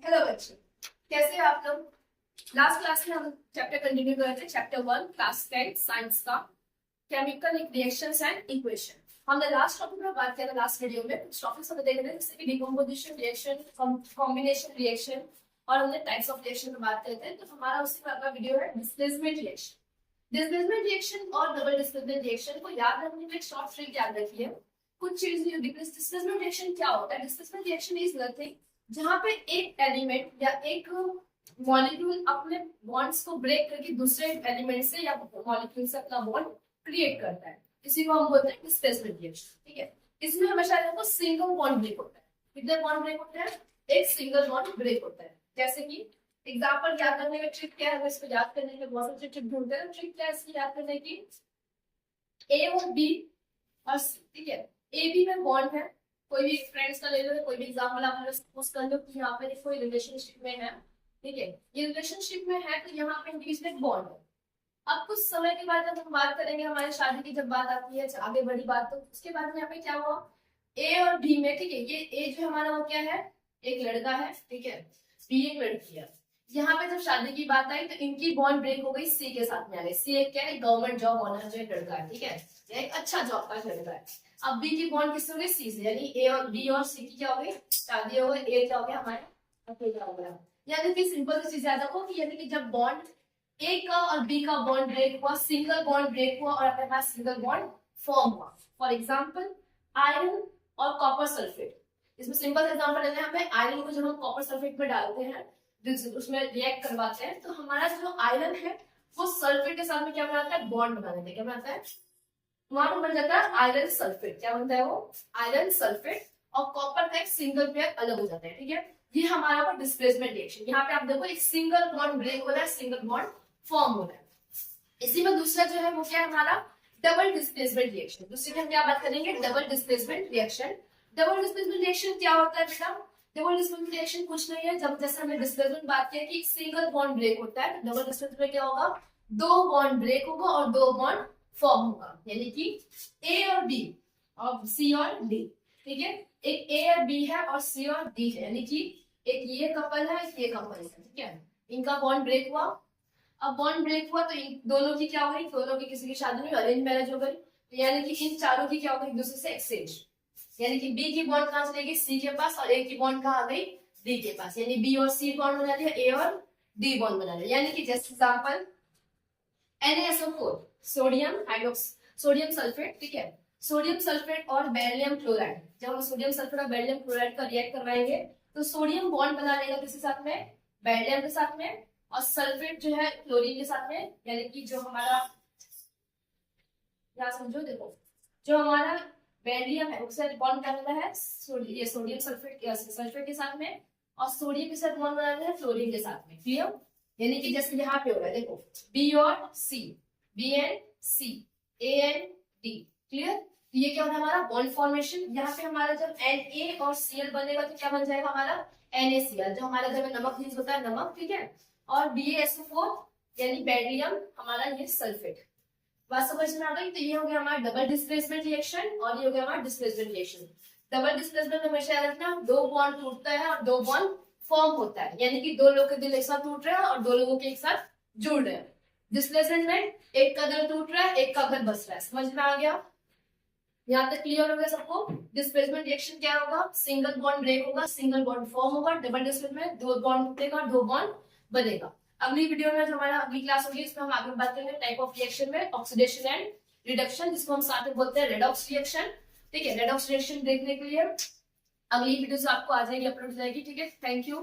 Hello बच्चों, कैसे हैं आप लोग। लास्ट क्लास में हम चैप्टर कंटिन्यू कर रहे थे, चैप्टर 1 क्लास 10 साइंस का केमिकल रिएक्शंस एंड इक्वेशन। हमने लास्ट टॉपिक में बात किया था, लास्ट वीडियो में कुछ टॉपिक्स हमने देखे थे जैसे कि डिकम्पोजिशन रिएक्शन, कॉम्बिनेशन रिएक्शन और हमने टाइप्स ऑफ रिएक्शन में बात करे थे। तो हमारा उसी में अगला वीडियो है डिस्प्लेसमेंट रिएक्शन। डिस्प्लेसमेंट रिएक्शन और डबल डिस्प्लेसमेंट रिएक्शन को याद रखने में एक शॉर्ट ट्रिक याद रखिए। कुछ चीज डिस्प्लेसमेंट रिएक्शन क्या होता है। डिस्प्लेसमेंट रिएक्शन इज नथिंग जहां पे एक एलिमेंट या एक मॉलिक्यूल अपने बॉन्ड्स को ब्रेक करके दूसरे एलिमेंट से या मॉलिक्यूल से अपना बॉन्ड क्रिएट करता है, इसी को हम बोलते हैं डिस्प्लेसमेंट रिएक्शन। ठीक है, इसमें हमेशा देखो सिंगल बॉन्ड ब्रेक होता है। कितने बॉन्ड ब्रेक होते हैं? एक सिंगल बॉन्ड ब्रेक होता है। जैसे कि एग्जांपल याद करने का ट्रिक क्या है, इसको याद करने के बहुत सारे ट्रिक ढूंढते हैं। ट्रिक क्या है इसकी याद करने की? ए और बी और सी। ठीक है, ए बी में बॉन्ड है, कोई भी फ्रेंड्स का ले लो, कोई भी एग्जांपल आप सपोज कर लो कि यहाँ पे कोई रिलेशनशिप में है। ठीक है, ये रिलेशनशिप में है तो यहाँ पे इनके बीच में बॉन्ड है। अब कुछ समय के बाद जब हम बात करेंगे, हमारी शादी की जब बात आती है, आगे बड़ी बात, तो उसके बाद में यहाँ पे क्या हुआ, ए और बी में। ठीक है, ये ए जो हमारा वो क्या है, एक लड़का है। ठीक है, बी एक लड़की है। यहाँ पे जब शादी की बात आई तो इनकी बॉन्ड ब्रेक हो गई सी के साथ में आ गई। सी एक क्या है, गवर्नमेंट जॉब ऑनर जो एक लड़का है। ठीक है, एक अच्छा जॉब का लड़का है। अब बी की बॉन्ड किससे हो गई? सी से, यानी ए और बी और सी की क्या हो गई? शादी हो गई। ए क्या हो गया हमारा? अकेला हो गया। यानी कि सिंपल सी चीज याद रखो कि यानी कि जब बॉन्ड ए का और बी का बॉन्ड ब्रेक हुआ, सिंगल बॉन्ड ब्रेक हुआ और अपने पास सिंगल बॉन्ड फॉर्म हुआ। फॉर एग्जाम्पल आयरन और कॉपर सल्फेट। इसमें सिंपल एग्जाम्पल लेते हैं, हमें आयरन को जब हम कॉपर सल्फेट में डालते हैं, उसमें रिएक्ट करवाते हैं, तो हमारा जो आयरन है वो सल्फेट के साथ में क्या बनाता है? बॉन्ड बना देता है। क्या बनाता है? वहां बन जाता है आयरन सल्फेट। क्या बनता है वो? Iron sulphate. और कॉपर का एक सिंगल पेयर अलग हो जाता है। ठीक है, ये हमारा वो डिस्प्लेसमेंट रिएक्शन। यहाँ पे आप देखो एक सिंगल बॉन्ड ब्रेक हो रहा है, सिंगल बॉन्ड फॉर्म हो रहा है। इसी में दूसरा जो है वो क्या है हमारा? Double displacement reaction. दूसरे में हम क्या बात करेंगे? Double displacement reaction. Double displacement reaction क्या होता है बेटा? डबल डिस्प्लेसमेंट रिएक्शन कुछ नहीं है, जब जैसे हमने डिस्प्लेसमेंट बात किया कि सिंगल बॉन्ड ब्रेक होता है, डबल डिस्प्लेसमेंट में क्या होगा? दो बॉन्ड ब्रेक होगा और दो बॉन्ड फॉर्म होगा। यानी कि ए और बी और सी और डी। ठीक है, एक ए और बी है और सी और डी है, यानी कि एक ये कपल है, एक ये कपल है। ठीक है, इनका बॉन्ड ब्रेक हुआ। अब बॉन्ड ब्रेक हुआ तो इन दोनों की क्या हो गई? दोनों की किसी की शादी में अरेंज मैरिज हो गई, यानी कि इन चारों की क्या हो गई? एक दूसरे से एक्सचेंज। यानी कि बी की बॉन्ड कहां चली गई? सी के पास, और ए की बॉन्ड कहां आ गई? डी के पास। यानी बी और सी बॉन्ड बना लिया, ए और डी बॉन्ड बना लिया। यानी कि जैसे example NaSO4 sodium hydroxide sodium sulphate. ठीक है, सोडियम सल्फेट और बेरिलियम क्लोराइड, जब हम सोडियम सल्फेट और बेरिलियम क्लोराइड का रिएक्ट करवाएंगे तो सोडियम बॉन्ड बना लेगा किसके साथ में? बेरिलियम के साथ में। और सल्फेट जो है क्लोरीन के साथ में। यानी कि जो हमारा, क्या समझो, देखो जो हमारा बेरिलियम है उससे बॉन्ड करना है ये सोडियम सल्फेट के साथ में, और सोडियम के साथ बॉन्ड बनाना है फ्लोरीन के साथ में। क्लियर? यानी कि जैसे यहाँ पे हो रहा है, देखो बी और C, B and C, A and D. Clear? तो ये क्या होता है हमारा? Bond formation. यहाँ पे हमारा जब Na और Cl बनेगा तो क्या बन जाएगा हमारा? NaCl, जो हमारे घर में नमक यूज होता है, नमक। ठीक है, और BaSO4 यानी बेरिलियम हमारा ये सल्फेट। बात समझ में आ गई? तो ये हो गया हमारा डबल डिस्प्लेसमेंट रिएक्शन और ये हो गया हमारा डिस्प्लेसमेंट रिएक्शन। डबल डिस्प्लेसमेंट में हमेशा याद रखना, दो बॉन्ड टूटता है और दो बॉन्ड फॉर्म होता है, यानी कि दो लोगों के दिल एक साथ टूट रहे हैं और दो लोगों के एक साथ जुड़ रहे हैं। डिस्प्लेसमेंट में एक का दिल टूट रहा है, एक का घर बस रहा है। समझ में आ गया? यहाँ तक क्लियर हो गया सबको? डिस्प्लेसमेंट रिएक्शन क्या होगा? सिंगल बॉन्ड ब्रेक होगा, सिंगल बॉन्ड फॉर्म होगा। डबल डिस्प्लेसमेंट में दो बॉन्ड टूटेगा, दो बॉन्ड बनेगा। अगली वीडियो में जो हमारा अगली क्लास होगी इसमें हम आगे बात करेंगे टाइप ऑफ रिएक्शन में ऑक्सीडेशन एंड रिडक्शन, जिसको हम साथ में बोलते हैं रेडॉक्स रिएक्शन। ठीक है, रेडॉक्स रिएक्शन देखने के लिए अगली वीडियो आपको आ जाएगी, अपलोड हो जाएगी। ठीक है, थैंक यू।